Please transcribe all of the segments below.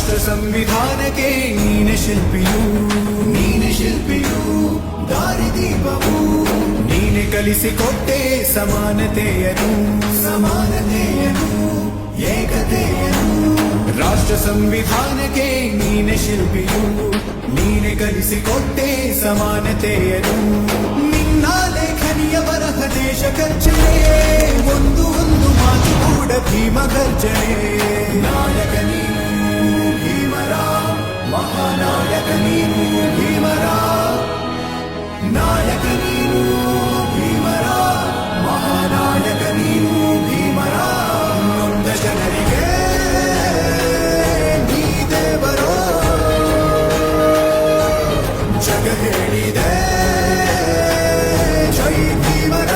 ರಾಷ್ಟ್ರ ಸಂವಿಧಾನಕ್ಕೆ ನೀನೆ ಶಿಲ್ಪಿಯು ದಾರಿದೀಪವು ನೀನೆ ಕಲಿಸಿಕೊಟ್ಟೆ ಸಮಾನತೆಯನು ಏಕತೆಯನು ರಾಷ್ಟ್ರ ಸಂವಿಧಾನಕ್ಕೆ ನೀನೆ ಶಿಲ್ಪಿಯು ನೀನೆ ಕಲಿಸಿಕೊಟ್ಟೆ ಸಮಾನತೆಯನು ನಿನ್ನ ಲೇಖನಿಯ ಬರಹ ದೇಶ ಕರ್ಜನೆ ಒಂದು ಮಾತು ಕೂಡ ಭೀಮ ಗರ್ಜನೆ ನಾಯಕ ನೀನು ಭೀಮರ ಮಹಾನಾಯಕ ನೀನು ಭೀಮರ ನಾಯಕ ನೀನು ಭೀಮರ ಮಹಾನಾಯಕ ನೀನು ಭೀಮರ ನೊಂದ ಜನರಿಗೆ ನೀ ದೇವರೋ ಜಗ ಹೇಳಿದೆ ಜೈ ಭೀಮರ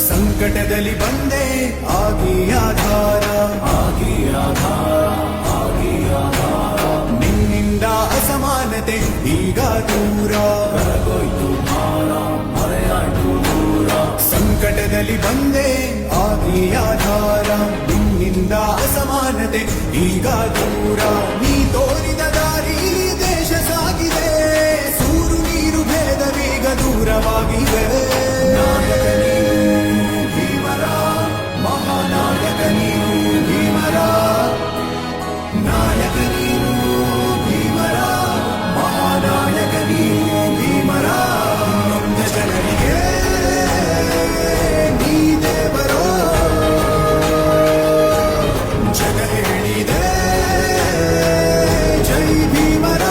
ಸಂಕಟದಲ್ಲಿ ಬಂದೆ ಆಗಿ ಆಧಾರ ನಿನ್ನಿಂದ ಅಸಮಾನತೆ ಈಗ ದೂರ ಸಂಕಟದಲ್ಲಿ ಬಂದೆ ಆಗಿ ಆಧಾರ ನಿನ್ನಿಂದ ಅಸಮಾನತೆ ಈಗ ದೂರ ನೀ ತೋರಿದ ದಾರಿ ದೇಶ ಸಾಗಿದೆ ಸೂರು ನೀರು ಭೇದವೀಗ ದೂರವಾಗಿದೆ ನಾಯಕ ನೀನು ಭೀಮರ ಮಹಾನಾಯಕ ನೀನು ಭೀಮರ ನಾಯಕ ನೀನು ಭೀಮರ ಮಹಾನಾಯಕ ನೀನು ಭೀಮರ ನೊಂದ ಜನರಿಗೆ ನೀ ದೇವರೋ ಜಗ ಹೇಳಿದೆ ಜೈ ಭೀಮರ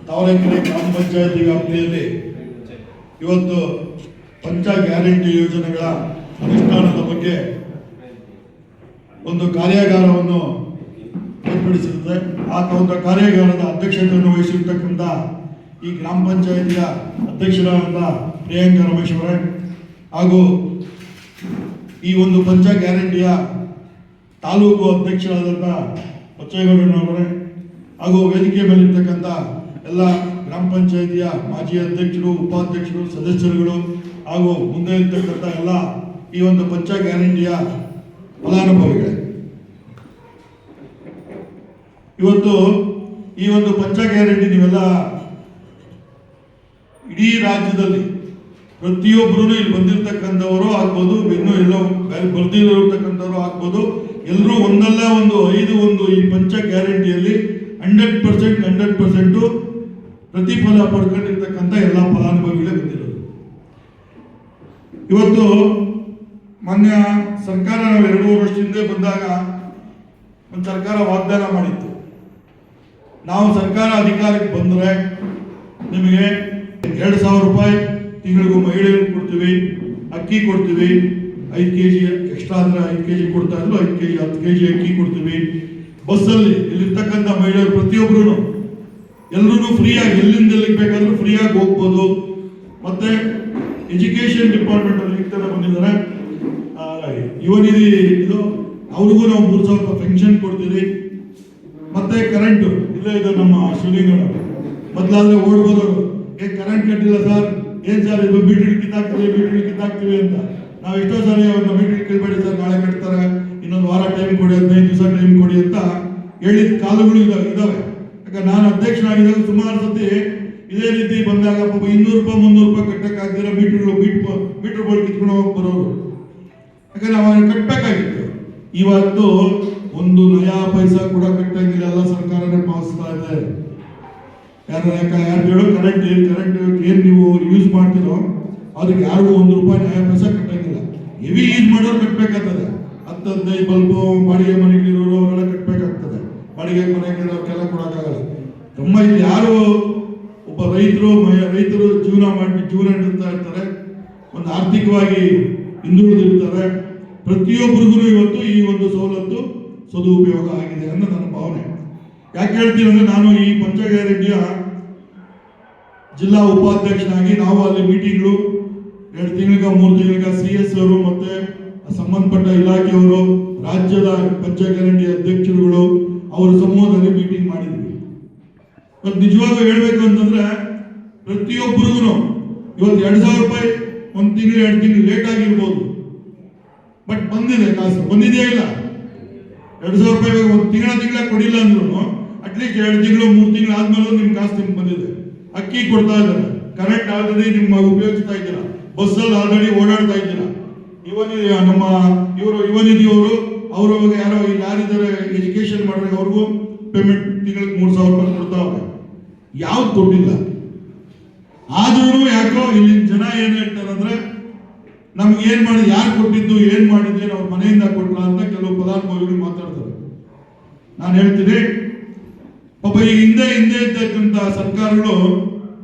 ತಾವರೆಕೆರೆ ಗ್ರಾಮ ಪಂಚಾಯತಿ ವ್ಯಾಪ್ತಿಯಲ್ಲಿ ಇವತ್ತು ಪಂಚ ಗ್ಯಾರಂಟಿ ಯೋಜನೆಗಳ ಅನುಷ್ಠಾನದ ಬಗ್ಗೆ ಒಂದು ಕಾರ್ಯಾಗಾರವನ್ನು ಏರ್ಪಡಿಸಿರುತ್ತೆ. ಆ ಒಂದು ಕಾರ್ಯಾಗಾರದ ಅಧ್ಯಕ್ಷತೆಯನ್ನು ವಹಿಸಿರ್ತಕ್ಕಂಥ ಈ ಗ್ರಾಮ ಪಂಚಾಯತಿಯ ಅಧ್ಯಕ್ಷರಾದಂಥ ಪ್ರಿಯಾಂಕಾ ರಮೇಶ್ ಅವರೇ ಹಾಗೂ ಈ ಒಂದು ಪಂಚ ಗ್ಯಾರಂಟಿಯ ತಾಲೂಕು ಅಧ್ಯಕ್ಷರಾದಂಥ ಬಚ್ಚೇಗೌಡನವರೇ ಹಾಗೂ ವೇದಿಕೆ ಮೇಲಿರ್ತಕ್ಕಂಥ ಎಲ್ಲ ಗ್ರಾಮ ಪಂಚಾಯತಿಯ ಮಾಜಿ ಅಧ್ಯಕ್ಷರು, ಉಪಾಧ್ಯಕ್ಷರು, ಸದಸ್ಯರುಗಳು ಹಾಗೂ ಮುಂದೆ ಇರ್ತಕ್ಕಂಥ ಎಲ್ಲ ಈ ಒಂದು ಪಂಚ ಗ್ಯಾರಂಟಿಯ ಫಲಾನುಭವಿಗಳೇ, ಇವತ್ತು ಈ ಒಂದು ಪಂಚ ಗ್ಯಾರಂಟಿ ನೀವೆಲ್ಲ ಇಡೀ ರಾಜ್ಯದಲ್ಲಿ ಪ್ರತಿಯೊಬ್ಬರು ಇಲ್ಲಿ ಬಂದಿರತಕ್ಕಂಥವರು ಆಗ್ಬೋದು, ಇನ್ನೂ ಎಲ್ಲೋ ಬರ್ದಿರತಕ್ಕಂಥವ್ರು ಆಗ್ಬೋದು, ಎಲ್ಲರೂ ಒಂದಲ್ಲ ಒಂದು ಈ ಪಂಚ ಗ್ಯಾರಂಟಿಯಲ್ಲಿ 100% ಪ್ರತಿಫಲ ಪಡ್ಕೊಂಡಿರ್ತಕ್ಕಂಥ ಎಲ್ಲ ಫಲಾನುಭವಿಗಳೇ ಬಂದಿರೋದು. ಇವತ್ತು ಮೊನ್ನೆ ಸರ್ಕಾರ ನಾವು 2 ವರ್ಷ ಹಿಂದೆ ಬಂದಾಗ ಒಂದು ಸರ್ಕಾರ ವಾಗ್ದಾನ ಮಾಡಿತ್ತು, ನಾವು ಸರ್ಕಾರ ಅಧಿಕಾರಕ್ಕೆ ಬಂದರೆ ನಿಮಗೆ 2,000 ರೂಪಾಯಿ ತಿಂಗಳಿಗೂ ಮಹಿಳೆಯರಿಗೆ ಕೊಡ್ತೀವಿ, ಅಕ್ಕಿ ಕೊಡ್ತೀವಿ, 5 kg ಎಕ್ಸ್ಟ್ರಾ ಅಂದರೆ 5 kg ಕೊಡ್ತಾ ಇದ್ರು, 5 kg 10 kg ಅಕ್ಕಿ ಕೊಡ್ತೀವಿ. ಬಸ್ಸಲ್ಲಿ ಇಲ್ಲಿರ್ತಕ್ಕಂಥ ಮಹಿಳೆಯರು ಪ್ರತಿಯೊಬ್ಬರು ಎಲ್ಲರೂ ಫ್ರೀಯಾಗಿ ಎಲ್ಲಿಂದ ಎಲ್ಲಿಗೆ ಬೇಕಾದ್ರೂ ಫ್ರೀಯಾಗಿ ಹೋಗ್ಬೋದು. ಮತ್ತೆ ಎಜುಕೇಶನ್ ಡಿಪಾರ್ಟ್ಮೆಂಟ್ ಅಲ್ಲಿ ಈಗ ತರ ಬಂದಿದ್ದಾರೆ, ಯುವನಿಧಿ ಇದು ಅವ್ರಿಗೂ ನಾವು 3,000 ರೂಪಾಯಿ ಪೆನ್ಷನ್ ಕೊಡ್ತೀವಿ. ಮತ್ತೆ ಕರೆಂಟ್ ಇಲ್ಲೇ ಇದೆ ನಮ್ಮ ಶಿವಲಿಂಗರು ಮೊದಲಾದ್ರೆ ಓಡ್ಬೋದವರು, ಕರೆಂಟ್ ಕಟ್ಟಿಲ್ಲ ಸರ್, ಏನ್ ಸರ್ ಇದು ಮೀಟರ್ ಕಿತ್ತಾಕ್ತೀವಿ ಅಂತ ನಾವು ಎಷ್ಟೋ ಸಾರಿ ಅವ್ರನ್ನ ಮೀಟರ್ ಕೇಳಬೇಡಿ ಸರ್, ನಾಳೆ ಕಟ್ತಾರೆ, ಇನ್ನೊಂದು ವಾರ ಟೈಮ್ ಕೊಡಿ, 15 ದಿವಸ ಟೈಮ್ ಕೊಡಿ ಅಂತ ಹೇಳಿದ ಕಾಲಗಳು ಇದಾವೆ. ಯಾಕಂದ್ರೆ ನಾನು ಅಧ್ಯಕ್ಷನಾಗಿದ್ದಾಗ ಸುಮಾರು ಸತಿ ಇದೇ ರೀತಿ ಬಂದಾಗ ಪಾಪ 200 ರೂಪಾಯಿ 300 ರೂಪಾಯಿ ಕಟ್ಟಕ್ಕಾಗ್ದಿರ ಮೀಟರ್ ಬೋರ್ಡ್ ಕಿತ್ಕೊಂಡು ಹೋಗಿ ಬರೋರು, ಯಾಕಂದ್ರೆ ಅವಾಗ ಕಟ್ಟಬೇಕಾಗಿತ್ತು. ಇವತ್ತು ಒಂದು ನಯಾ ಪೈಸಾ ಕೂಡ ಕಟ್ಟಂಗಿಲ್ಲ, ಎಲ್ಲ ಸರ್ಕಾರನೇ ಪಾವತಿಸ್ತಾ ಇದೆ. ಯಾರು ಹೇಳೋ ಕರೆಂಟ್ ಏನ್ ನೀವು ಯೂಸ್ ಮಾಡ್ತೀರೋ ಅವ್ರಿಗೆ ಯಾರಿಗೂ ₹1 ನಯಾ ಪೈಸಾ ಕಟ್ಟಂಗಿಲ್ಲ. ಹೆವಿ ಯೂಸ್ ಮಾಡೋರು ಕಟ್ಟಬೇಕಾಗ್ತದೆ. 10-15 ಬಲ್ಬು ಬಾಡಿಗೆ ಮನೆಗಳಿರೋರು ಅವರೆಲ್ಲ ಕಟ್ಟಬೇಕಾಗ್ತದೆ. ಬಾಡಿಗೆ ಮನೆಗಳಿರೋರ್ಗೆಲ್ಲ ಕೊಡೋಕ್ಕಾಗಲ್ಲ. ನಮ್ಮ ಇಲ್ಲಿ ಯಾರು ಒಬ್ಬ ರೈತರು ಜೀವನ ನಡೆಸ್ತಾ ಇರ್ತಾರೆ, ಒಂದು ಆರ್ಥಿಕವಾಗಿ ಹಿಂದುಳಿದಿರ್ತಾರೆ. ಪ್ರತಿಯೊಬ್ಬರಿಗೂ ಇವತ್ತು ಈ ಒಂದು ಸವಲತ್ತು ಸದುಪಯೋಗ ಆಗಿದೆ ಅನ್ನೋ ನನ್ನ ಭಾವನೆ. ಯಾಕೆ ಹೇಳ್ತೀನಿ ಅಂದ್ರೆ, ನಾನು ಈ ಪಂಚ ಗ್ಯಾರಂಟಿಯ ಜಿಲ್ಲಾ ಉಪಾಧ್ಯಕ್ಷನಾಗಿ ನಾವು ಅಲ್ಲಿ ಮೀಟಿಂಗ್ಗಳು 2 ತಿಂಗಳಿಗೆ 3 ತಿಂಗಳಿಗೆ CS ಅವರು ಮತ್ತೆ ಸಂಬಂಧಪಟ್ಟ ಇಲಾಖೆಯವರು, ರಾಜ್ಯದ ಪಂಚ ಗ್ಯಾರಂಟಿ ಅಧ್ಯಕ್ಷರುಗಳು ಅವರ ಸಮೂಹದಲ್ಲಿ ಮೀಟಿಂಗ್ ಮಾಡಿದ್ವಿ. ಇವತ್ತು ನಿಜವಾಗ್ಲೂ ಹೇಳ್ಬೇಕು ಅಂತಂದ್ರೆ, ಪ್ರತಿಯೊಬ್ಬರಿಗೂ ಇವತ್ತು ₹2,000 1 ತಿಂಗಳು 2 ತಿಂಗಳು ಲೇಟ್ ಆಗಿರ್ಬೋದು, ಬಟ್ ಬಂದಿದೆ ಕಾಸು. ಬಂದಿದೆಯಾ ಇಲ್ಲ? ₹2,000 ಒಂದು ತಿಂಗಳ ಕೊಡಿಲ್ಲ ಅಂದ್ರೂ ಅಟ್ಲೀಸ್ಟ್ 2 ತಿಂಗಳು 3 ತಿಂಗಳು ಆದ್ಮೇಲೆ ನಿಮ್ ಕಾಸು ನಿಮ್ಗೆ ಬಂದಿದೆ. ಅಕ್ಕಿ ಕೊಡ್ತಾ ಇದ್ದಾರೆ, ಕರೆಂಟ್ ಆಲ್ರೆಡಿ ನಿಮ್ಮ ಉಪಯೋಗಿಸ್ತಾ ಇದ್ದೀರಾ, ಬಸ್ಸಲ್ಲಿ ಆಲ್ರೆಡಿ ಓಡಾಡ್ತಾ ಇದ್ದೀರಾ. ನಮ್ಮ ಯುವನಿಧಿ ಅವರು ಯಾರೋ ಇಲ್ಲಿ ಯಾರಿದ್ದಾರೆ ಎಜುಕೇಶನ್ ಮಾಡಿದ್ರೆ ಅವ್ರಿಗೂ ಪೇಮೆಂಟ್ ತಿಂಗಳಿಗೆ ₹3,000 ಕೊಡ್ತಾವ್ರೆ. ಯಾವ್ದು ಕೊಟ್ಟಿಲ್ಲ. ಆದ್ರೂ ಯಾಕೋ ಇಲ್ಲಿ ಜನ ಏನ್ ಹೇಳ್ತಾರಂದ್ರೆ, ನಮ್ಗೆ ಏನ್ ಮಾಡಿ, ಯಾರು ಕೊಟ್ಟಿದ್ದು, ಏನ್ ಮಾಡಿದ್ದೆ, ಅವ್ರ ಮನೆಯಿಂದ ಕೊಟ್ಲ ಅಂತ ಕೆಲವು ಫಲಾನುಭವಿಗಳು ಮಾತಾಡ್ತಾರೆ. ನಾನು ಹೇಳ್ತೀನಿ, ಪಾಪ ಈ ಹಿಂದೆ ಇದ್ದಕ್ಕಂತ ಸರ್ಕಾರಗಳು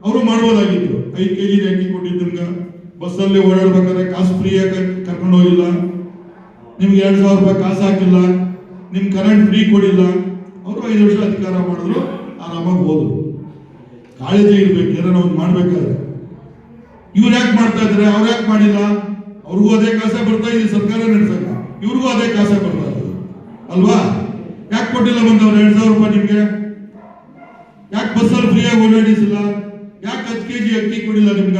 ಅವರು ಮಾಡ್ಬೋದಾಗಿತ್ತು. 5 kg ಅಕ್ಕಿ ಕೊಟ್ಟಿದ್ದಂಗ ಬಸ್ಸಲ್ಲಿ ಓಡಾಡ್ಬೇಕಾದ್ರೆ ಕಾಸು ಫ್ರೀಯಾಗಿ ಕರ್ಕೊಂಡು ಹೋಗಿಲ್ಲ, ನಿಮ್ಗೆ ₹2,000 ಕಾಸು ಹಾಕಿಲ್ಲ, ನಿಮ್ ಕರೆಂಟ್ ಫ್ರೀ ಕೊಡಿಲ್ಲ. ಅವರು 5 ವರ್ಷ ಅಧಿಕಾರ ಮಾಡಿದ್ರು, ಆರಾಮಾಗಿ ಹೋದ್ರು. ಕಾಳಜಿ ಇರ್ಬೇಕು, ಏನೋ ಒಂದು ಮಾಡ್ಬೇಕಾದ್ರೆ. ಇವ್ರು ಯಾಕೆ ಮಾಡ್ತಾ ಇದ್ರೆ, ಅವ್ರು ಯಾಕೆ ಮಾಡಿಲ್ಲ? ಅವ್ರಿಗೂ ಅದೇ ಕಾಸೆ ಬರ್ತಾ ಇದೆ, ಸರ್ಕಾರ ನಡೆಸಕ ಇವ್ರಿಗೂ ಅದೇ ಕಾಸೆ ಬರ್ತಾ ಇದೆ ಅಲ್ವಾ? ಯಾಕೆ ಕೊಟ್ಟಿಲ್ಲ ಬಂದವ್ರು ₹2,000 ನಿಮ್ಗೆ? ಯಾಕೆ ಬಸ್ಸಲ್ಲಿ ಫ್ರೀಯಾಗಿ ಓಡಾಡಿಸಿಲ್ಲ? ಯಾಕೆ 10 kg ಅಕ್ಕಿ ಕೊಡಿಲ್ಲ ನಿಮ್ಗ?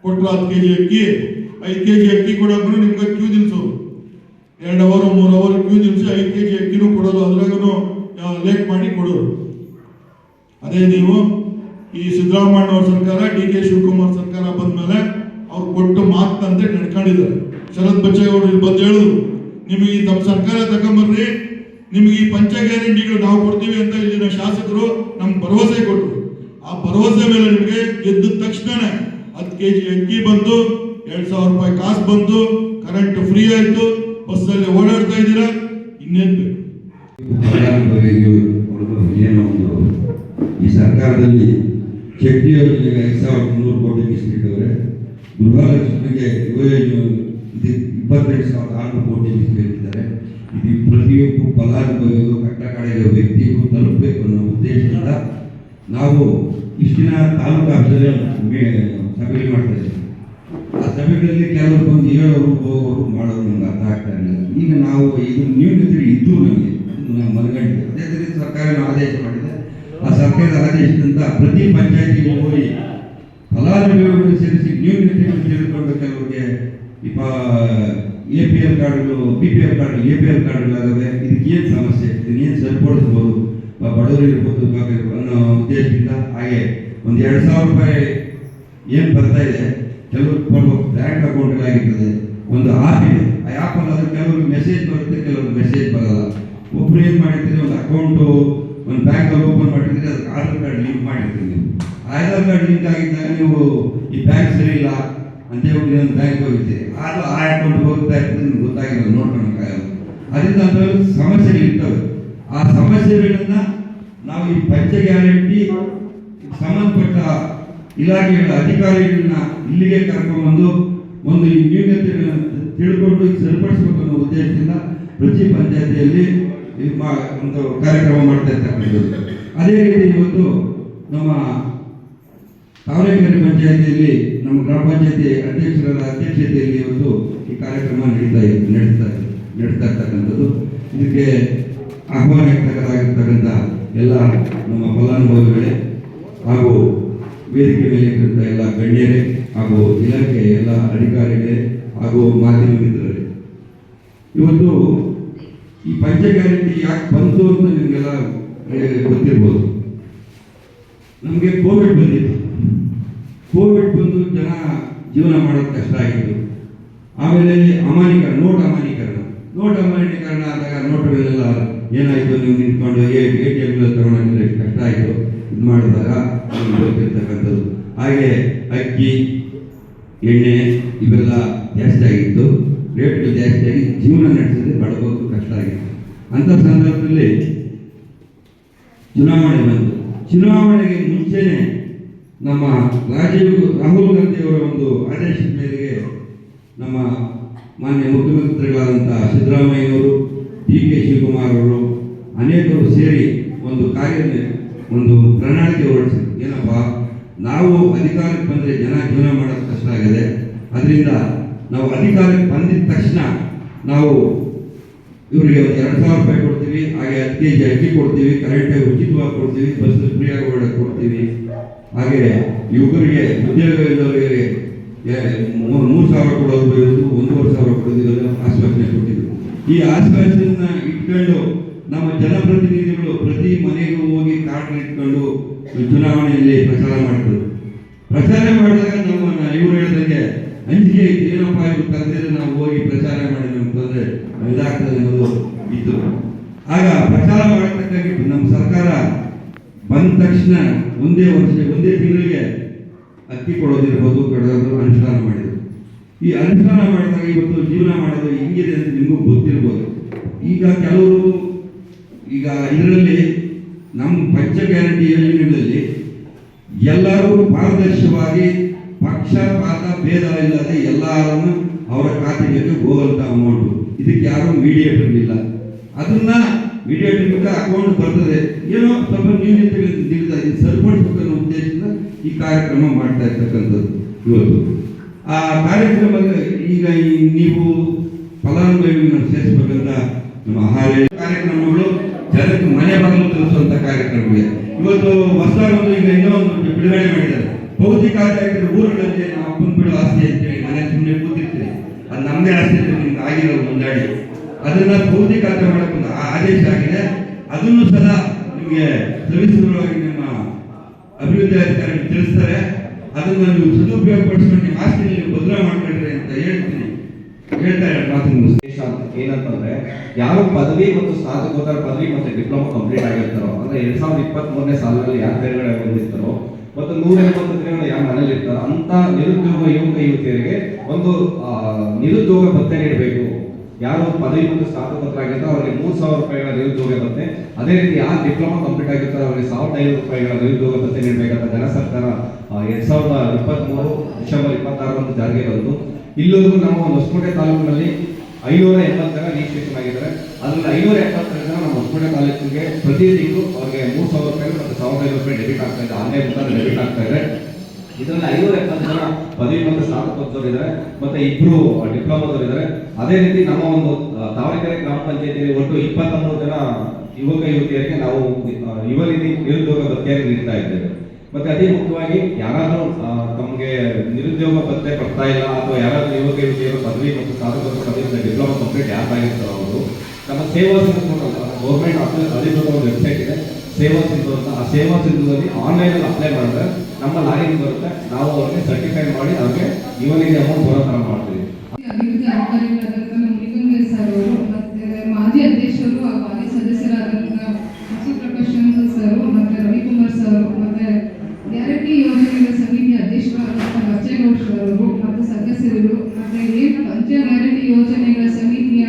ಕೊಟ್ರ 10 kg ಅಕ್ಕಿ, 5 kg ಅಕ್ಕಿ ಕೊಡೋದ್ರು ನಿಮ್ಗೆ ಕ್ಯೂ ನಿಲ್ಸೋರು, 2 ಅವರ್ 3 ಅವರ್ ಕ್ಯೂ ನಿಲ್ಸಿ 5 kg ಅಕ್ಕಿನೂ ಕೊಡೋದು, ಅದ್ರಾಗೂ ಲೇಟ್ ಮಾಡಿ ಕೊಡೋರು. ಅದೇ ನೀವು ಈ ಸಿದ್ದರಾಮಯ್ಯ ಅವ್ರ ಸರ್ಕಾರ, DK ಶಿವಕುಮಾರ್ ಸರ್ಕಾರ ಬಂದ್ಮೇಲೆ ಅವ್ರು ಕೊಟ್ಟು ಮಾತಂತೆ ನಡ್ಕೊಂಡಿದ್ದಾರೆ. ಶರತ್ ಬಚ್ಚೇಗೌಡರು ಇಲ್ಲಿ ಬಂದು ಹೇಳಿದ್ರು, ನಿಮಗೆ ನಮ್ಮ ಸರ್ಕಾರ ತಗೊಂಬರ್ರಿ, ನಿಮಗೆ ಈ ಪಂಚ ಗ್ಯಾರಂಟಿಗಳು ನಾವು ಕೊಡ್ತೀವಿ ಅಂತ ಇಲ್ಲಿನ ಶಾಸಕರು ನಮ್ಗೆ ಭರವಸೆ ಕೊಟ್ಟರು. ಆ ಭರವಸೆ ಮೇಲೆ ನಿಮಗೆ ಗೆದ್ದ ತಕ್ಷಣನೇ 10 kg ಅಕ್ಕಿ ಬಂದು, ₹2,000 ಕಾಸು ಬಂದು, ಕರೆಂಟ್ ಫ್ರೀ ಆಯ್ತು, ಬಸ್ಸಲ್ಲಿ ಓಡಾಡ್ತಾ ಇದ್ದೀರಾ. ಇನ್ನೇನ್ ಬೇಕು? ಏನೋ ಒಂದು ಈ ಸರ್ಕಾರದಲ್ಲಿ ಶಕ್ತಿ ಯೋಜನೆಗೆ 5,300 ಕೋಟಿ ಮೀಸಲಿಟ್ಟವ್ರೆ. ಗೃಹಲಕ್ಷ್ಮಿಗೆ 28,600 ಕೋಟಿ ಮೀಸಲಿಟ್ಟಿದ್ದಾರೆ. ಇದು ಪ್ರತಿಯೊಬ್ಬ ಫಲಾನುಭವಿಗಳು ಕಟ್ಟ ಕಡೆಯ ವ್ಯಕ್ತಿಗೂ ತಲುಪಬೇಕು ಅನ್ನೋ ಉದ್ದೇಶದಿಂದ ನಾವು ಇಷ್ಟಿನ ತಾಲೂಕು ಆಫೀಸಲ್ಲಿ ಸಭೆ ಮಾಡ್ತಾ ಇದ್ದೀವಿ. ಆ ಸಭೆಗಳಲ್ಲಿ ಕೆಲವರು ಬಂದು ಹೇಳೋರು ಹೋಗೋರು ಮಾಡೋರು ನಮ್ಗೆ ಅರ್ಥ ಆಗ್ತಾ ಇರಲಿಲ್ಲ. ಈಗ ನಾವು ಇದು ನ್ಯೂನತೆ ಇದ್ದು ನಮಗೆ ನಾವು ಮನಗಂಡಿದೆ. ಅದೇ ರೀತಿ ಸರ್ಕಾರ ಆದೇಶ ಮಾಡಿದೆ. ಆ ಸರ್ಕಾರದ ಆದೇಶದಿಂದ ಪ್ರತಿ ಪಂಚಾಯತಿಗೆ ಹೋಗಿ ಫಲಾನುಭವಿಗಳನ್ನು ಸೇರಿಸಿ ನ್ಯೂನತೆಗಳನ್ನು ತಿಳಿದುಕೊಂಡು ಕೆಲವರಿಗೆ APL ಕಾರ್ಡ್ಗಳು, BPL ಕಾರ್ಡ್, APL ಕಾರ್ಡ್ಗಳಾಗವೆ. ಇದಕ್ಕೆ ಏನು ಸಮಸ್ಯೆ, ಇದನ್ನೇನು ಸರಿಪಡಿಸ್ಬೋದು, ಬಡವರು ಇರ್ಬೋದು ಅನ್ನೋ ಉದ್ದೇಶದಿಂದ ಹಾಗೆ ಒಂದು ₹2,000 ಏನು ಬರ್ತಾ ಇದೆ, ಕೆಲವರು ಬ್ಯಾಂಕ್ ಅಕೌಂಟ್ಗಳಾಗಿರ್ತದೆ. ಒಂದು ಆ್ಯಪ್ ಇದೆ, ಆ ಆ್ಯಪಲ್ಲಿ ಅದು ಕೆಲವರು ಮೆಸೇಜ್ ಬರುತ್ತೆ, ಕೆಲವರು ಮೆಸೇಜ್ ಬರಲ್ಲ. ಒಬ್ರು ಏನು ಮಾಡಿರ್ತೀರಿ, ಒಂದು ಅಕೌಂಟು ಒಂದು ಬ್ಯಾಂಕಲ್ಲಿ ಓಪನ್ ಮಾಡಿರ್ತೀರಿ, ಅದಕ್ಕೆ ಆಧಾರ್ ಕಾರ್ಡ್ ಲಿಂಕ್ ಮಾಡಿರ್ತೀರಿ. ನೀವು ಆಧಾರ್ ಕಾರ್ಡ್ ಲಿಂಕ್ ಆಗಿದ್ದಾಗ ನೀವು ಈ ಬ್ಯಾಂಕ್ ಸರಿ ಇಲ್ಲ ಅಂತ ಹೇಳಿ ಒಂದು ಬ್ಯಾಂಕ್ ಹೋಗಿರ್ತೀರಿ, ಅದು ಆ ಅಕೌಂಟ್ಗೆ ಹೋಗ್ತಾ ಇರ್ತದೆ, ನಿಮ್ಗೆ ಗೊತ್ತಾಗಿರೋದು, ನೋಡ್ಕೊಳಕ್ಕಾಗಲ್ಲ. ಅದರಿಂದ ಅಂತ ಸಮಸ್ಯೆಗಳಿರ್ತವೆ. ಆ ಸಮಸ್ಯೆಗಳನ್ನ ನಾವು ಈ ಪಂಚ ಗ್ಯಾರಂಟಿ ಸಂಬಂಧಪಟ್ಟ ಇಲಾಖೆಗಳ ಅಧಿಕಾರಿಗಳನ್ನ ಇಲ್ಲಿಗೆ ಕರ್ಕೊಂಡ್ಬಂದು ಒಂದು ಈ ನ್ಯೂನತೆಯನ್ನು ತಿಳ್ಕೊಂಡು ಸರಿಪಡಿಸಬೇಕು ಅನ್ನೋ ಉದ್ದೇಶದಿಂದ ಪ್ರತಿ ಪಂಚಾಯತಿಯಲ್ಲಿ ಒಂದು ಕಾರ್ಯಕ್ರಮ ಮಾಡ್ತಾ ಇರ್ತಕ್ಕಂಥದ್ದು. ಅದೇ ರೀತಿ ಇವತ್ತು ನಮ್ಮ ತಾವರೆಕೆರೆ ಪಂಚಾಯತಿಯಲ್ಲಿ ನಮ್ಮ ಗ್ರಾಮ ಪಂಚಾಯತಿ ಅಧ್ಯಕ್ಷರ ಅಧ್ಯಕ್ಷತೆಯಲ್ಲಿ ಇವತ್ತು ಈ ಕಾರ್ಯಕ್ರಮ ನಡೆಸ್ತಾ ಇರ್ತಕ್ಕಂಥದ್ದು. ಇದಕ್ಕೆ ಆಹ್ವಾನಿತರಾಗಿರ್ತಕ್ಕಂಥ ಎಲ್ಲ ನಮ್ಮ ಫಲಾನುಭವಿಗಳೇ ಹಾಗೂ ವೇದಿಕೆ ಮೇಲೆ ಇರ್ತಕ್ಕಂಥ ಎಲ್ಲ ಗಣ್ಯರೇ ಹಾಗೂ ಇಲಾಖೆಯ ಎಲ್ಲ ಅಧಿಕಾರಿಗಳೇ ಹಾಗೂ ಮಾಧ್ಯಮ ಮಿತ್ರರೇ, ಇವತ್ತು ಈ ಪಂಚ ಗ್ಯಾರಂಟಿ ಯಾಕೆ ಬಂತು ಅಂತ ನಿಮಗೆಲ್ಲ ಗೊತ್ತಿರ್ಬೋದು. ನಮಗೆ ಕೋವಿಡ್ ಬಂದಿತ್ತು. ಕೋವಿಡ್ ಬಂದು ಜನ ಜೀವನ ಮಾಡೋದು ಕಷ್ಟ ಆಗಿತ್ತು. ಆಮೇಲೆ ನೋಟ್ ನೋಟ್ ಅಮಾನ್ಯೀಕರಣ ಆದಾಗ ನೋಟುಗಳೆಲ್ಲ ಏನಾಯಿತು, ನೀವು ನಿಂತ್ಕೊಂಡು ATM ತಗೊಳಕ್ಕೆ ಎಷ್ಟು ಕಷ್ಟ ಆಯಿತು ಇದು ಮಾಡಿದಾಗ ಗೊತ್ತಿರ್ತಕ್ಕಂಥದ್ದು. ಹಾಗೆ ಅಕ್ಕಿ, ಎಣ್ಣೆ ಇವೆಲ್ಲ ಜಾಸ್ತಿ ಆಗಿತ್ತು, ರೇಟ್ಗಳು ಜಾಸ್ತಿ ಆಗಿ ಜೀವನ ನಡೆಸೋದು ಬಡವರಿಗೂ ಕಷ್ಟ ಆಗಿತ್ತು. ಅಂಥ ಸಂದರ್ಭದಲ್ಲಿ ಚುನಾವಣೆ ಬಂತು. ಚುನಾವಣೆಗೆ ಮುಂಚೆನೆ ನಮ್ಮ ರಾಹುಲ್ ಗಾಂಧಿಯವರ ಒಂದು ಆದೇಶದ ಮೇರೆಗೆ ನಮ್ಮ ಮಾನ್ಯ ಮುಖ್ಯಮಂತ್ರಿಗಳಾದಂಥ ಸಿದ್ದರಾಮಯ್ಯನವರು, DK ಶಿವಕುಮಾರ್ ಅವರು ಅನೇಕರು ಸೇರಿ ಒಂದು ಪ್ರಣಾಳಿಕೆ ಹೊರಡಿಸಿದ್ರು. ಏನಪ್ಪ, ನಾವು ಅಧಿಕಾರಕ್ಕೆ ಬಂದರೆ ಜನ ಜೀವನ ಮಾಡೋದು ಕಷ್ಟ ಆಗಿದೆ, ಅದರಿಂದ ನಾವು ಅಧಿಕಾರಕ್ಕೆ ಬಂದಿದ ತಕ್ಷಣ ನಾವು ಇವರಿಗೆ ಒಂದು 2,000 ರೂಪಾಯಿ ಕೊಡ್ತೀವಿ, ಹಾಗೆ 10 kg ಅಕ್ಕಿ ಕೊಡ್ತೀವಿ, ಕರೆಂಟ್ ಉಚಿತವಾಗಿ ಕೊಡ್ತೀವಿ, ಬಸ್ ಫ್ರೀಯಾಗಿ ಓಡಕ್ಕೆ ಕೊಡ್ತೀವಿ, ಹಾಗೆ ಯುವಕರಿಗೆ ಉದ್ಯೋಗ ಇದ್ದವರಿಗೆ 3,000 ಕೊಡೋದು ಇರೋದು, 1,500 ಕೊಡೋದು ಇರೋದು ಆಶ್ವಾಸನೆ ಕೊಟ್ಟಿದ್ರು. ಈ ಆಶ್ವಾಸನೆಯನ್ನ ಇಟ್ಕೊಂಡು ನಮ್ಮ ಜನಪ್ರತಿನಿಧಿಗಳು ಪ್ರತಿ ಮನೆಗೂ ಹೋಗಿ ಕಾರ್ಡ್ ಇಟ್ಕೊಂಡು ಚುನಾವಣೆಯಲ್ಲಿ ಪ್ರಚಾರ ಮಾಡಿದ್ರು. ಪ್ರಚಾರ ಮಾಡಿದಾಗ ನಮ್ಮನ್ನ ಇವರು ಹೇಳಿದಂಗೆ ಅಂಜಿಕೆ ಇತ್ತು, ಏನಪ್ಪ ಇದು ತಂದಿದ್ರೆ ನಾವು ಹೋಗಿ ಪ್ರಚಾರ ಮಾಡಿದ್ವಿ ಅಂತಂದ್ರೆ ಇದಾಗ್ತದೆ ಅನ್ನೋದು ಇತ್ತು. ಆಗ ಪ್ರಚಾರ ಮಾಡತಕ್ಕಾಗಿತ್ತು ನಮ್ಮ ಸರ್ಕಾರ ಬಂದ ತಕ್ಷಣ ಒಂದೇ ತಿಂಗಳಿಗೆ ಅಕ್ಕಿ ಕೊಡೋದಿರ್ಬೋದು, ಕಡೋದು ಅನುಷ್ಠಾನ ಮಾಡಿದ್ರು. ಈ ಅನುಷ್ಠಾನ ಮಾಡಿದಾಗ ಇವತ್ತು ಜೀವನ ಮಾಡೋದು ಹಿಂಗಿದೆ ಅಂತ ನಿಮಗೂ ಗೊತ್ತಿರ್ಬೋದು. ಈಗ ಕೆಲವರು ಇದರಲ್ಲಿ ನಮ್ಮ ಪಂಚ ಗ್ಯಾರಂಟಿ ಯೋಜನೆಗಳಲ್ಲಿ ಎಲ್ಲರೂ ಪಾರದರ್ಶಕವಾಗಿ ಪಕ್ಷಪಾತ ಭೇದ ಇಲ್ಲದೆ ಎಲ್ಲರನ್ನು ಅವರ ಖಾತೆಗೆ ಹೋಗುವಂತ ಅಮೌಂಟ್, ಇದಕ್ಕೆ ಯಾರು ಮೀಡಿಯೇಟರ್ ಇಲ್ಲ. ಅದನ್ನ ಮೀಡಿಯೇಟರ್ ಅಕೌಂಟ್ ಬರ್ತದೆ, ಏನೋ ಸ್ವಲ್ಪ ನ್ಯೂನತೆಗಳು ಸರಿಪಡಿಸಬೇಕನ್ನೋ ಉದ್ದೇಶದಿಂದ ಈ ಕಾರ್ಯಕ್ರಮ ಮಾಡ್ತಾ ಇರ್ತಕ್ಕಂಥದ್ದು. ಇವತ್ತು ಆ ಕಾರ್ಯಕ್ರಮದಲ್ಲಿ ಈಗ ನೀವು ಫಲಾನುಭವಿಗಳನ್ನು ಸೇರಿಸಬೇಕಂತ ನಮ್ಮ ಆಹಾರ ಕಾರ್ಯಕ್ರಮಗಳು ಜನಕ್ಕೆ ಮನೆ ಬಾಗಿಲು ತಲುಪಿಸುವಂತ ಕಾರ್ಯಕ್ರಮಗಳಿವೆ. ಇವತ್ತು ಹೊಸದೊಂದು ಈಗ ಇನ್ನೂ ಒಂದು ಬಿಡುಗಡೆ ಮಾಡಿದ್ದಾರೆ. ಭೌತಿಕ ಆಸ್ತಿ ಊರುಗಳಲ್ಲಿ ನಾವು ಅಪ್ಪನ ಬಿಡು ಆಸ್ತಿ ಅಂತೇಳಿ ಮನೆ ಸುಮ್ಮನೆ ಕೂತಿರ್ತೀವಿ, ಅದು ನಮ್ಮದೇ ಆಸ್ತಿ ಅಂತ ನಿಮ್ಗೆ ಆಗಿರೋದು ಮುಂದಾಡಿ ಅದನ್ನ ಭೌತಿಕ ಆಸ್ತಿ ಮಾಡಕ್ಕೆ ಒಂದು ಆದೇಶ ಆಗಿದೆ. ಅದನ್ನು ಸದಾ ನಿಮಗೆ ಸವಿಸ್ತಾರವಾಗಿ ನಮ್ಮ ಅಭಿವೃದ್ಧಿ ಅಧಿಕಾರಿಗಳು ತಿಳಿಸ್ತಾರೆ. ಅದನ್ನ ನೀವು ಸದುಪಯೋಗ ಪಡಿಸ್ಕೊಂಡು ನಿಮ್ಮ ಆಸ್ತಿಯಲ್ಲಿ ನೀವು ಭದ್ರ ಮಾಡ್ಕೊಂಡ್ರಿ ಅಂತ ಹೇಳ್ತಾ ಮಾತು ಏನಂತಂದ್ರೆ ಯಾರು ಪದವಿ ಮತ್ತು ಸ್ನಾತಕೋತ್ತರ ಪದವಿ ಮತ್ತೆ ಡಿಪ್ಲೊಮಾ ಕಂಪ್ಲೀಟ್ ಆಗಿರ್ತಾರೋ, ಅಂದ್ರೆ 2023ನೇ ಸಾಲಿನಲ್ಲಿ ಯಾರು ತೇರ್ಗಡೆ ಬಂದಿರ್ತಾರೋ ಮತ್ತು 180 ದಿನಗಳು ಯಾರು ಮನೇಲಿ ಇರ್ತಾರೋ ಅಂತ ನಿರುದ್ಯೋಗ ಯುವತಿಯರಿಗೆ ಒಂದು ನಿರುದ್ಯೋಗ ಭತ್ಯೆ ನೀಡಬೇಕು. ಯಾರು ಪದವಿ ಮತ್ತು ಸ್ನಾತಕೋತ್ತರ ಆಗಿರ್ತಾರೋ ಅವರಿಗೆ 3,000 ರೂಪಾಯಿಗಳ ನಿರುದ್ಯೋಗ ಭತ್ಯೆ, ಅದೇ ರೀತಿ ಯಾರು ಡಿಪ್ಲೊಮಾ ಕಂಪ್ಲೀಟ್ ಆಗಿರ್ತಾರೋ ಅವರಿಗೆ 1,500 ರೂಪಾಯಿಗಳ ನಿರುದ್ಯೋಗ ಭತ್ಯೆ ನೀಡಬೇಕಂತ ಜನ ಸರ್ಕಾರ 2023 ಡಿಸೆಂಬರ್ 26 ಜಾರಿಗೆ ಬಂತು. ಇಲ್ಲಿವರೆಗೂ ನಮ್ಮ ಹೊಸಕೋಟೆ ತಾಲೂಕಿನಲ್ಲಿ 580 ಜನ ರಿಜಿಸ್ಟ್ರೇಷನ್ ಆಗಿದ್ದಾರೆ. ಅದರಲ್ಲಿ 570 ಜನ ನಮ್ಮ ಹೊಸಕೋಟೆ ತಾಲೂಕಿಗೆ ಪ್ರತಿ ತಿಂಗಳು ಅವರಿಗೆ 3,000 ರೂಪಾಯಿ ಮತ್ತು 1,500 ರೂಪಾಯಿ ಡೆಬಿಟ್ ಆಗ್ತಾ ಇದೆ, ಆನ್ಲೈನ್ ಮುಖಾಂತರ ಡೆಬಿಟ್ ಆಗ್ತಾ ಇದೆ. ಇದರಲ್ಲಿ 570 ಜನ ಪದವಿ ಮತ್ತು ಸ್ನಾತಕೋತ್ತರ ಇದ್ದಾರೆ, ಮತ್ತೆ 2 ಡಿಪ್ಲೊಮಾದವರು ಇದ್ದಾರೆ. ಅದೇ ರೀತಿ ನಮ್ಮ ಒಂದು ತಾವರೆಕೆರೆ ಗ್ರಾಮ ಪಂಚಾಯತಿಯಲ್ಲಿ ಒಟ್ಟು 23 ಜನ ಯುವಕ ಯುವತಿಯರಿಗೆ ನಾವು ಯುವ ನಿಧಿ ನಿರುದ್ಯೋಗ ಭತ್ಯೆಯನ್ನು ನೀಡ್ತಾ ಇದ್ದೇವೆ. ಮತ್ತೆ ಅತಿ ಮುಖ್ಯವಾಗಿ ಯಾರಾದರೂ ತಮಗೆ ನಿರುದ್ಯೋಗ ಭತ್ಯೆ ಬರ್ತಾ ಇಲ್ಲ ಅಥವಾ ಯಾರಾದರೂ ಯುವಕ ಯುವತಿಯರು ಪದವಿ ಮತ್ತು ಸ್ನಾತಕೋತ್ತರ ಪದವಿ ಡಿಪ್ಲೊಮಾ ಕಂಪ್ಲೀಟ್ ಯಾರಾಗಿರ್ತಾರೋ ಅವರು ನಮ್ಮ ಸೇವಾ ಸಿಂಧು ಗೌರ್ಮೆಂಟ್ ಅಧಿಕೃತ ಒಂದು ವೆಬ್ಸೈಟ್ ಇದೆ ಸೇವಾ ಸಿಂಧು ಅಂತ. ಆ ಸೇವಾ ಸಿಂಧುದಲ್ಲಿ ಆನ್ಲೈನಲ್ಲಿ ಅಪ್ಲೈ ಮಾಡಿದ್ರೆ ನಮ್ಮ ಲಾಗಿನ್ ಬರುತ್ತೆ, ನಾವು ಅವ್ರಿಗೆ ಸರ್ಟಿಫೈ ಮಾಡಿ ಅವ್ರಿಗೆ ಯುವ ನಿಧಿ ಅಮೌಂಟ್ ಬರೋ ಥರ ಮಾಡ್ತೀವಿ. ಅಭಿವೃದ್ಧಿ ಅಧಿಕಾರಿಗಳಾದಂಥ ನಮ್ಮ ನಿಗಮ ಸರ್ ಅವರು ಮತ್ತೆ ಮಾಜಿ ಅಧ್ಯಕ್ಷರು ಹಾಗೂ ಹಾಲಿ ಸದಸ್ಯರಾದಂಥ ಪ್ರಕಾಶ್ ಸರ್ ಮತ್ತೆ ರವಿಕುಮಾರ್ ಸರ್ ಮತ್ತೆ ಗ್ಯಾರಂಟಿ ಯೋಜನೆಗಳ ಸಮಿತಿಯ ಅಧ್ಯಕ್ಷರಾದಂಥ ಬಚ್ಚೇಗೌಡ ಸರ್ ಅವರು ಮತ್ತು ಸದಸ್ಯರು ಮತ್ತೆ ಏನು ಪಂಚ ಗ್ಯಾರಂಟಿ ಯೋಜನೆಗಳ ಸಮಿತಿಯ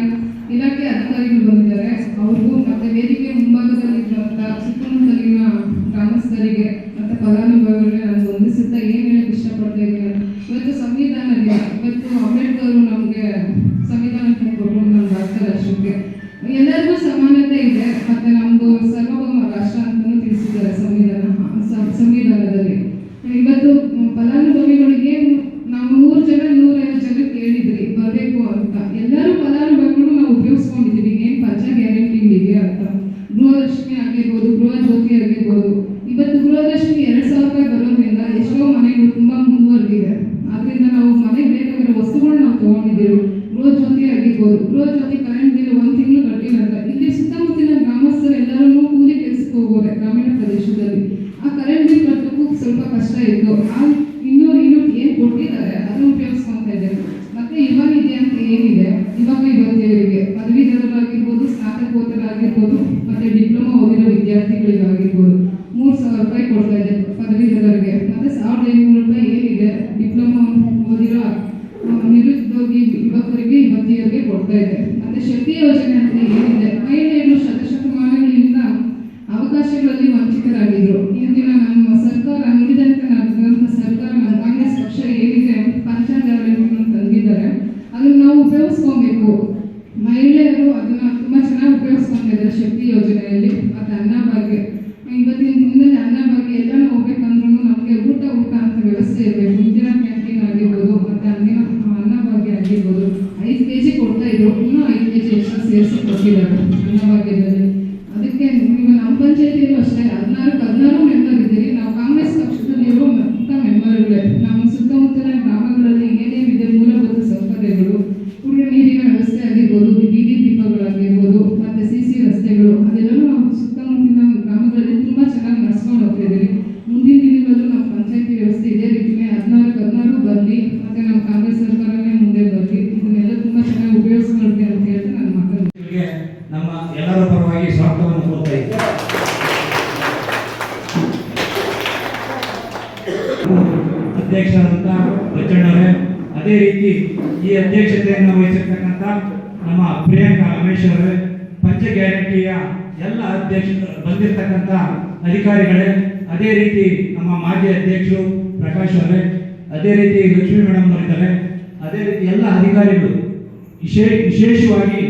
ಇಲಾಖೆ ಅಧಿಕಾರಿಗಳು ಬಂದಿದ್ದಾರೆ. ಅವ್ರಿಗೂ ಮತ್ತೆ ವೇದಿಕೆ ಮುಂಭಾಗದಲ್ಲಿರುವಂಥ ಸುತ್ತಮುತ್ತಲಿನ ಗ್ರಾಮಸ್ಥರಿಗೆ ಮತ್ತೆ ಫಲಾನುಭವಿಗಳಿಗೆ ನಾನು ವಂದಿಸುತ್ತಾ ಏನು ಹೇಳಕ್ಕೆ ಇಷ್ಟಪಡ್ತಾ ಇದ್ದೀನಿ. ಇವತ್ತು ಸಂವಿಧಾನ ದಿನ, ಇವತ್ತು ಅಂಬೇಡ್ಕರ್ ನಮಗೆ ಸಂವಿಧಾನ ಕೊಟ್ಟರು ನಮ್ಮ ರಾಷ್ಟ್ರ ರಾಷ್ಟ್ರಕ್ಕೆ ಎಲ್ಲರಿಗೂ ಸಮಾನತೆ ಇದೆ ಮತ್ತೆ ನಮ್ದು ಸರ್ವಭೌಮ ರಾಷ್ಟ್ರ ಅಂತಲೂ ತಿಳಿಸಿದ್ದಾರೆ ಸಂವಿಧಾನದಲ್ಲಿ. ಇವತ್ತು ಫಲಾನುಭವಿಗಳಿಗೆ ನಾವು 100 ಜನ 150 ಜನ ಕೇಳಿದ್ರಿ ಬರಬೇಕು ಅಂತ, ಎಲ್ಲರೂ ಫಲಾನುಭವಿಗಳು ನಾವು ಉಪಯೋಗಿಸ್ಕೊಂಡಿದ್ದೀವಿ ಏನು ಪಂಚ ಗ್ಯಾರಂಟಿ ಇದೆ ಅಂತ. ಗೃಹಲಕ್ಷ್ಮಿ ಆಗಿರ್ಬೋದು, ಗೃಹ ಜ್ಯೋತಿ ಆಗಿರ್ಬೋದು. ಇವತ್ತು ಗೃಹಲಕ್ಷ್ಮಿ 2,000 ರೂಪಾಯಿ ಬರೋದ್ರಿಂದ ಎಷ್ಟೋ ಮನೆಗಳು ತುಂಬಾ ಮುಂದುವರೆದಿದೆ. ಆದ್ರಿಂದ ನಾವು ಮನೆಗೆ ಬೇಕಾಗಿರೋ ವಸ್ತುಗಳು ನಾವು ತಗೊಂಡಿದ್ದೀವಿ. ಗೃಹ ಜ್ಯೋತಿ ಆಗಿರ್ಬೋದು, ಗೃಹ ಜ್ಯೋತಿ ಕರೆಂಟ್ ಬಿಲ್ 1 ತಿಂಗಳು ಕಟ್ಟಿಲ್ಲ. ಇಲ್ಲಿ ಸುತ್ತಮುತ್ತಲಿನ ಗ್ರಾಮಸ್ಥರು ಎಲ್ಲರೂ ಕೂಲಿ ಕೆಲಸಕ್ಕೆ ಹೋಗೋರೆ ಗ್ರಾಮೀಣ ಪ್ರದೇಶದಲ್ಲಿ. ಆ ಕರೆಂಟ್ ಬಿಲ್ ಕಟ್ಟೋಕ್ಕೂ ಸ್ವಲ್ಪ ಕಷ್ಟ ಇತ್ತು. ಆ 200 ಯೂನಿಟ್ ಏನು ಕೊಟ್ಟಿದ್ದಾರೆ ಅದನ್ನು ಉಪಯೋಗಿಸ್ಕೊಂತ ಇದ್ದಾರೆ. ಮತ್ತೆ ಯುವ ನಿಧಿ ಅಂತ ಏನಿದೆ, ಯುವಕ ಯುವತಿಯರಿಗೆ ಪದವಿ ಅಧ್ಯಕ್ಷರಾದಂಥ ಬಚ್ಚಣ್ಣವರೇ, ಅದೇ ರೀತಿ ಈ ಅಧ್ಯಕ್ಷತೆಯನ್ನು ವಹಿಸಿರ್ತಕ್ಕಂಥ ನಮ್ಮ ಪ್ರಿಯಾಂಕಾ ರಮೇಶ್ ಅವರೇ, ಪಂಚ ಗ್ಯಾರಂಟಿಯ ಎಲ್ಲ ಬಂದಿರತಕ್ಕಂಥ ಅಧಿಕಾರಿಗಳೇ, ಅದೇ ರೀತಿ ನಮ್ಮ ಮಾಜಿ ಅಧ್ಯಕ್ಷರು ಪ್ರಕಾಶ್ ಅವರೇ, ಅದೇ ರೀತಿ ಲಕ್ಷ್ಮೀ ಮೇಡಮ್ ಅವರಿದ್ದಾರೆ, ಅದೇ ರೀತಿ ಎಲ್ಲ ಅಧಿಕಾರಿಗಳು, ವಿಶೇಷವಾಗಿ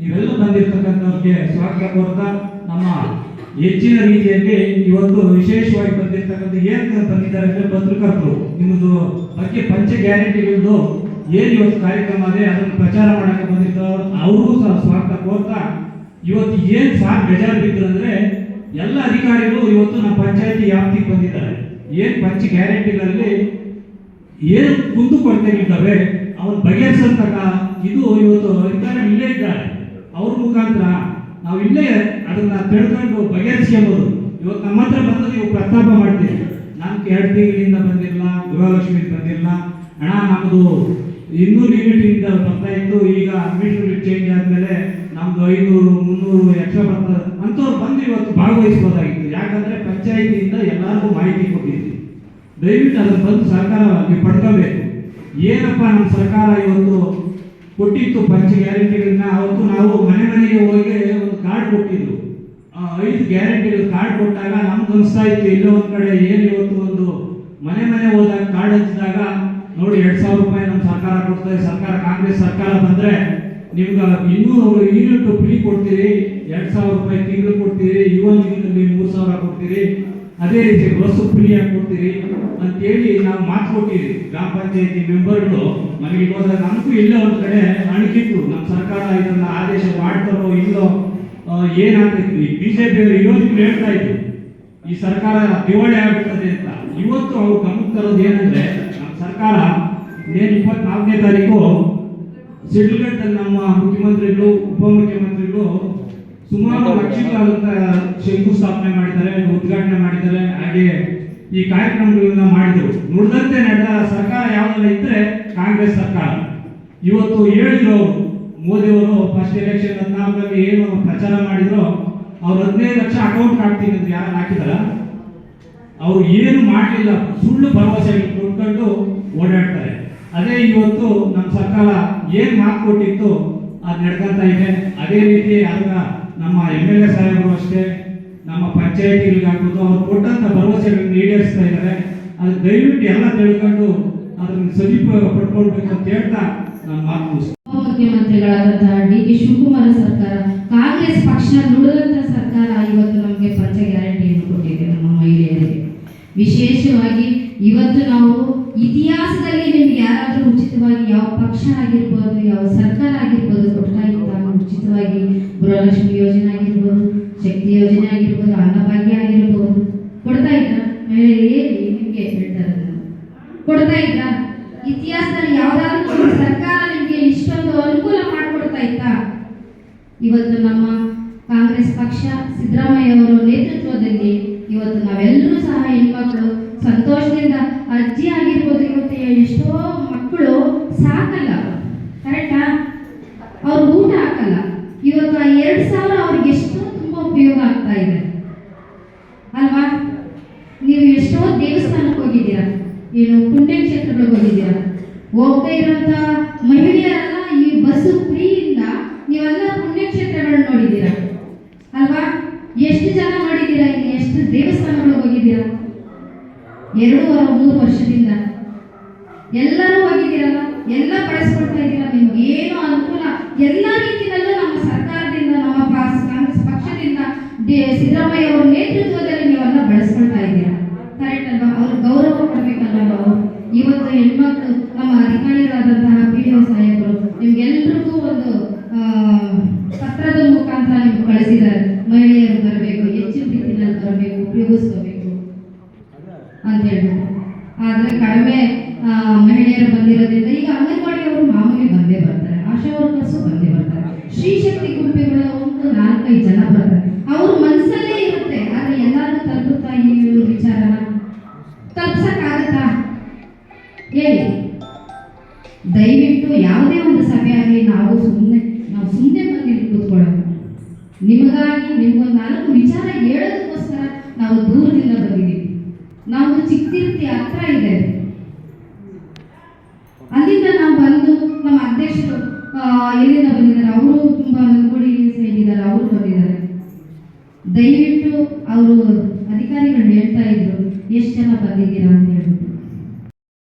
ನೀವೆಲ್ಲ ಬಂದಿರತಕ್ಕಂಥವ್ರಿಗೆ ಸ್ವಾಗತ ಕೋರ್ತಾ ನಮ್ಮ ಹೆಚ್ಚಿನ ರೀತಿಯಲ್ಲಿ ಇವತ್ತು ವಿಶೇಷವಾಗಿ ಬಂದಿರತಕ್ಕಂಥ ಏನು ಬಂದಿದ್ದಾರೆ ಅಂದರೆ ಪತ್ರಕರ್ತರು ನಿಮ್ಮದು ಬಗ್ಗೆ ಪಂಚ ಗ್ಯಾರಂಟಿಗಳದ್ದು ಏನು ಇವತ್ತು ಕಾರ್ಯಕ್ರಮ ಇದೆ ಅದನ್ನು ಪ್ರಚಾರ ಮಾಡಕ್ಕೆ ಬಂದಿರ್ತಾವ್ರು ಅವ್ರಿಗೂ ಸಹ ಸ್ವಾಗತ ಕೋರ್ತಾ ಇವತ್ತು ಏನು ಸಾಕು ಬೇಜಾರು ಬಿದ್ದರು ಅಂದರೆ ಎಲ್ಲ ಅಧಿಕಾರಿಗಳು ಇವತ್ತು ನಮ್ಮ ಪಂಚಾಯತಿ ವ್ಯಾಪ್ತಿಗೆ ಬಂದಿದ್ದಾರೆ. ಏನು ಪಂಚ ಗ್ಯಾರಂಟಿಗಳಲ್ಲಿ ಏನು ಕುಂದು ಕೊರತೆಗಳಿದ್ದಾವೆ ಅವನು ಬಗೆಹರಿಸಂತಕ್ಕ ಇದು ಇವತ್ತು ಇದ್ದಾರೆ, ಇಲ್ಲೇ ಇದ್ದಾರೆ. ಅವ್ರ ಮುಖಾಂತರ ನಾವು ಇಲ್ಲೇ ಅದನ್ನ ತಿಳ್ಕೊಂಡು ಬಗೆಹರಿಸ್ಕೊಬೋದು. ಇವತ್ತು ನಮ್ಮ ಹತ್ರ ಬಂದು ನೀವು ಪ್ರಸ್ತಾಪ ಮಾಡ್ತೀವಿ, ನಮ್ಗೆ 2 ತಿಂಗಳಿಂದ ಬಂದಿರಲ್ಲ, ಗೃಹಲಕ್ಷ್ಮಿ ಬಂದಿರಲ್ಲ, ಹಣ ನಮ್ಮದು 200 ಯೂನಿಟಿಂದ ಬರ್ತಾ ಇತ್ತು, ಈಗ ಅಡ್ಮಿನಿಸ್ಟ್ರೇಟಿವ್ ಚೇಂಜ್ ಆದಮೇಲೆ ನಮ್ದು 500 300 ಎಕ್ಸ್ಟ್ರಾ ಬರ್ತದೆ ಅಂಥವ್ರು ಬಂದು ಇವತ್ತು ಭಾಗವಹಿಸ್ಬೋದಾಗಿತ್ತು. ಯಾಕಂದರೆ ಪಂಚಾಯಿತಿಯಿಂದ ಎಲ್ಲರಿಗೂ ಮಾಹಿತಿ ಕೊಟ್ಟಿದ್ವಿ. ದಯವಿಟ್ಟು ಅದನ್ನು ಬಂದು ಸರ್ಕಾರ ನೀವು ಪಡ್ಕೋಬೇಕು. ಏನಪ್ಪ ನಮ್ಮ ಸರ್ಕಾರ ಇವತ್ತು ಕೊಟ್ಟಿತ್ತು ಪಂಚ ಗ್ಯಾರಂಟಿಗಳನ್ನ, ಅವತ್ತು ನಾವು ಮನೆಗೆ ಹೋಗಿ ಒಂದು ಕಾರ್ಡ್ ಕೊಟ್ಟಿದ್ರು. 5 ಗ್ಯಾರಂಟಿಗಳು ಕಾರ್ಡ್ ಕೊಟ್ಟಾಗ ನಮ್ಗೆ ಅನಿಸ್ತಾ ಇತ್ತು ಎಲ್ಲೋ ಒಂದು ಕಡೆ ಏನು ಇವತ್ತು ಒಂದು ಮನೆ ಹೋದಾಗ ಕಾರ್ಡ್ ಹಂಚಿದಾಗ ನೋಡಿ 2,000 ರೂಪಾಯಿ ನಮ್ಮ ಸರ್ಕಾರ ಕೊಡ್ತದೆ. ಸರ್ಕಾರ ಕಾಂಗ್ರೆಸ್ ಸರ್ಕಾರ ಬಂದರೆ ನಿಮ್ಗೆ 200 ಯೂನಿಟ್ ಫ್ರೀ ಕೊಡ್ತೀರಿ, 2,000 ರೂಪಾಯಿ ತಿಂಗಳು ಕೊಡ್ತೀರಿ, ಯುವನ್ ಯೂನಿಟಲ್ಲಿ 3,000 ಕೊಡ್ತೀರಿ, ಅದೇ ರೀತಿ ಬಸ್ಸು ಫ್ರೀಯಾಗಿ ಕೊಡ್ತೀರಿ ಅಂತೇಳಿ ನಾವು ಮಾತು ಕೊಟ್ಟಿದ್ವಿ. ಗ್ರಾಮ ಪಂಚಾಯತಿ ಮೆಂಬರ್ಗಳು ಮನೆಗೆ ಹೋದಾಗ ನಮಗೂ ಇಲ್ಲೇ ಒಂದು ಕಡೆ ಅಣಕಿತ್ತು, ನಮ್ಮ ಸರ್ಕಾರ ಇದನ್ನ ಆದೇಶ ಮಾಡ್ತಾರೋ ಇಲ್ಲೋ ಏನಾಗ್ತೈತಿ. ಬಿಜೆಪಿ ವಿರೋಧಿಗಳು ಹೇಳ್ತಾ ಇದ್ರು ಈ ಸರ್ಕಾರ ದಿವಾಳಿ ಆಗ್ಬಿಡ್ತದೆ ಅಂತ. ಇವತ್ತು ಅವ್ರು ಗಮನಕ್ಕೆ ತರೋದು ಏನಂದ್ರೆ ನಮ್ಮ ಸರ್ಕಾರ 24ನೇ ತಾರೀಕು ಸಿಡ್ಲಘಟ್ಟದಲ್ಲಿ ನಮ್ಮ ಮುಖ್ಯಮಂತ್ರಿಗಳು ಉಪಮುಖ್ಯಮಂತ್ರಿಗಳು ಸುಮಾರು ಲಕ್ಷಗಳಾದಂಥ ಶಂಕುಸ್ಥಾಪನೆ ಮಾಡಿದ್ದಾರೆ, ಉದ್ಘಾಟನೆ ಮಾಡಿದ್ದಾರೆ, ಹಾಗೆ ಈ ಕಾರ್ಯಕ್ರಮಗಳನ್ನ ಮಾಡಿದರು. ನುಡಿದಂತೆ ನಡೆದ ಸರ್ಕಾರ ಯಾವುದೆಲ್ಲ ಇದ್ರೆ ಕಾಂಗ್ರೆಸ್ ಸರ್ಕಾರ. ಇವತ್ತು ಹೇಳಿದ್ರು ಮೋದಿಯವರು ಫಸ್ಟ್ ಎಲೆಕ್ಷನ್ 14ರಲ್ಲಿ ಏನು ಪ್ರಚಾರ ಮಾಡಿದ್ರು, ಅವ್ರು 15 ಲಕ್ಷ ಅಕೌಂಟ್ ಹಾಕ್ತೀನಿ ಅಂತ ಯಾರು ಹಾಕಿದಾರ? ಅವ್ರು ಏನು ಮಾಡಲಿಲ್ಲ, ಸುಳ್ಳು ಭರವಸೆಗಳು ಕೊಟ್ಕೊಂಡು ಓಡಾಡ್ತಾರೆ. ಅದೇ ಇವತ್ತು ನಮ್ಮ ಸರ್ಕಾರ ಏನು ಮಾತು ಕೊಟ್ಟಿತ್ತು ಅದು ನಡ್ಕೊಂತ ಇದೆ. ಅದೇ ರೀತಿ ಆಗ ನಮ್ಮ MLA ಸಾಹೇಬರು ಅಷ್ಟೇ, ನಮ್ಮ ಪಂಚಾಯತಿಗಳಿಗಾಗ್ಬೋದು ಅವ್ರು ಕೊಟ್ಟಂತ ಭರವಸೆಗಳನ್ನ ಈಡೇರಿಸ್ತಾ ಇದ್ದಾರೆ. ಅದು ದಯವಿಟ್ಟು ಎಲ್ಲ ತಿಳ್ಕೊಂಡು ಅದನ್ನ ಸದುಪಯೋಗ ಪಡ್ಕೊಳ್ಬೇಕು ಅಂತ ಹೇಳ್ತಾ ನಾನು ಮಾತು ಮುಗಿಸ್ತೀನಿ. ಮುಖ್ಯಮಂತ್ರಿಗಳಾದಂತಹ DK ಶಿವಕುಮಾರ್ ಸರ್ಕಾರ, ಕಾಂಗ್ರೆಸ್ ಪಕ್ಷ ನುಡಿದಂತ ಸರ್ಕಾರ ಇವತ್ತು ನಮಗೆ ಪಂಚ ಗ್ಯಾರಂಟಿಯನ್ನು ಕೊಟ್ಟಿದೆ ನಮ್ಮ ಮಹಿಳೆಯರಿಗೆ. ವಿಶೇಷವಾಗಿ ಇವತ್ತು ನಾವು ಇತಿಹಾಸದಲ್ಲಿ ನಿಮ್ಗೆ ಯಾರಾದರೂ ಉಚಿತವಾಗಿ ಯಾವ ಪಕ್ಷ ಆಗಿರ್ಬೋದು, ಯಾವ ಸರ್ಕಾರ ಆಗಿರ್ಬೋದು ಕೊಡ್ತಾ ಇದ್ದಾಗ ಉಚಿತವಾಗಿ ಗೃಹಲಕ್ಷ್ಮಿ ಯೋಜನೆ ಆಗಿರ್ಬೋದು, ಶಕ್ತಿ ಯೋಜನೆ ಆಗಿರ್ಬೋದು, ಅನ್ನಭಾಗ್ಯ ಆಗಿರ್ಬೋದು ಕೊಡ್ತಾ ಇದ್ರ ಮಹಿಳೆಯರಿಗೆ ನಿಮ್ಗೆ ಹೇಳ್ತಾರೆ ಕೊಡ್ತಾ ಇದ್ರ? ಇತಿಹಾಸದಲ್ಲಿ ಯಾವ್ದಾದ್ರು ಸರ್ಕಾರ ನಿಮ್ಗೆ ಇಷ್ಟೊಂದು ಅನುಕೂಲ ಮಾಡಿಕೊಡ್ತಾ ಇತ್ತಾ? ಇವತ್ತು ನಮ್ಮ ಕಾಂಗ್ರೆಸ್ ಪಕ್ಷ ಸಿದ್ದರಾಮಯ್ಯ ಅವರ ನೇತೃತ್ವದಲ್ಲಿ ಇವತ್ತು ನಾವೆಲ್ಲರೂ ಸಹ ಹೆಣ್ಮಕ್ಳು ಸಂತೋಷದಿಂದ ಅಜ್ಜಿ ಆಗಿರ್ಬೋದು, ಇವತ್ತು ಎಷ್ಟೋ ಮಕ್ಕಳು ಸಾಕಲ್ಲ, ಕರೆಕ್ಟಾ? ಅವ್ರು ಊಟ ಹಾಕಲ್ಲ. ಇವತ್ತು ಆ 2,000 ಅವ್ರಿಗೆ ಎಷ್ಟೋ ತುಂಬಾ ಉಪಯೋಗ ಆಗ್ತಾ ಇದೆ ಅಲ್ವಾ? ನೀವು ಎಷ್ಟೋ ದೇವಸ್ಥಾನಕ್ಕೆ ಹೋಗಿದ್ದೀರಾ, ಏನು ಪುಣ್ಯಕ್ಷೇತ್ರಗಳಿಗೆ ಹೋಗಿದ್ದೀರಾ, ಹೋಗ್ತಾ ಇರೋಂಥ ಮಹಿಳೆಯರೆಲ್ಲ ಈ ಬಸ್ಸು ಫ್ರೀಯಿಂದ ನೀವೆಲ್ಲ ಪುಣ್ಯಕ್ಷೇತ್ರಗಳನ್ನ ನೋಡಿದ್ದೀರಾ ಅಲ್ವಾ? ಎಷ್ಟು ಜನ ನೋಡಿದ್ದೀರಾ? ಇಲ್ಲಿ ಎಷ್ಟು ದೇವಸ್ಥಾನಗಳಿಗೆ ಹೋಗಿದ್ದೀರಾ? 2-3 ವರ್ಷದಿಂದ ಎಲ್ಲರೂ ಹೋಗಿದ್ದೀರಲ್ಲ, ಎಲ್ಲ ಬಳಸ್ಕೊಳ್ತಾ ಇದ್ದೀರಾ. ನಿಮ್ಗೆ ಏನು ಅನುಕೂಲ ಎಲ್ಲ ರೀತಿಯಲ್ಲೂ ನಮ್ಮ ಸರ್ಕಾರದಿಂದ, ನಮ್ಮ ಕಾಂಗ್ರೆಸ್ ಪಕ್ಷದಿಂದ, ಸಿದ್ದರಾಮಯ್ಯ ಅವರ ನೇತೃತ್ವದಲ್ಲಿ ನೀವೆಲ್ಲ ಬಳಸ್ಕೊಳ್ತಾ ಇದ್ದೀರಾ, ಕರೆಕ್ಟ್ ಅಲ್ವಾ? ಅವ್ರ ಗೌರವ ಕೊಡ್ಬೇಕಲ್ವ ನಾವು? ಇವತ್ತು ಹೆಣ್ಮಕ್ಳು ನಮ್ಮ ಅಧಿಕಾರಿಗಳಾದಂತಹ PDO ಸಾಹೇಬರು ನಿಮ್ಗೆಲ್ರಿಗೂ ಒಂದು ಪತ್ರದ ಮುಖಾಂತರ ನಿಮ್ಗೆ ಕಳಿಸಿದ್ದಾರೆ, ಮಹಿಳೆಯರು ಬರಬೇಕು, ಹೆಚ್ಚಿನ ರೀತಿಯಲ್ಲಿ ಬರಬೇಕು, ಉಪಯೋಗಿಸ್ಕೋಬೇಕು ಅಂತ ಹೇಳ್ಬಿಟ್ಟು. ಆದರೆ ಕಡಿಮೆ ಮಹಿಳೆಯರು ಬಂದಿರೋದ್ರಿಂದ ಈಗ ಅಂಗನವಾಡಿಯವರು ಮಾಮೂಲಿ ಬಂದೇ ಬರ್ತಾರೆ, ಆಶಾ ವರ್ಕರ್ಸು ಬಂದೇ ಬರ್ತಾರೆ, ಶ್ರೀ ಶಕ್ತಿ ಗುಂಪಿಗಳ ಒಂದು 4-5 ಜನ ಬರ್ತಾರೆ. ಅವ್ರ ಮನಸ್ಸಲ್ಲೇ ಇರುತ್ತೆ, ಆದರೆ ಎಲ್ಲರಿಗೂ ತಲುಪುತ್ತಾ ಈ ವಿಚಾರನ ತಲುಪ್ಸಕ್ಕಾಗತ್ತಾ ಹೇಳಿ? ದಯವಿಟ್ಟು ಯಾವುದೇ ಒಂದು ಸಭೆ ಆಗಲಿ ನಾವು ಸುಮ್ಮನೆ ಬಂದು ಕೂತ್ಕೊಳ್ಳೋಣ. ನಿಮಗಾಗಿ ನಿಮ್ಗೊಂದು 4 ವಿಚಾರ ಹೇಳೋದಕ್ಕೋಸ್ಕರ ನಾವು ದೂರದಿಂದ ಬಂದಿದ್ದೀವಿ. ನಮ್ಮದು ಚಿಕ್ಕತಿರ್ತಿ ಹತ್ರ ಇದೆ, ಎಲ್ಲಿಂದ ಬಂದಿದ್ದಾರೆ, ಅವರು ತುಂಬಾ ನಂಗೋಡಿ ಸೈಡ್ ಇದ್ದಾರೆ, ಅವರು ಬಂದಿದ್ದಾರೆ. ದಯವಿಟ್ಟು ಅವರು ಅಧಿಕಾರಿಗಳು ಹೇಳ್ತಾ ಇದ್ರು ಎಷ್ಟು ಜನ ಬಂದಿದ್ದೀರಾ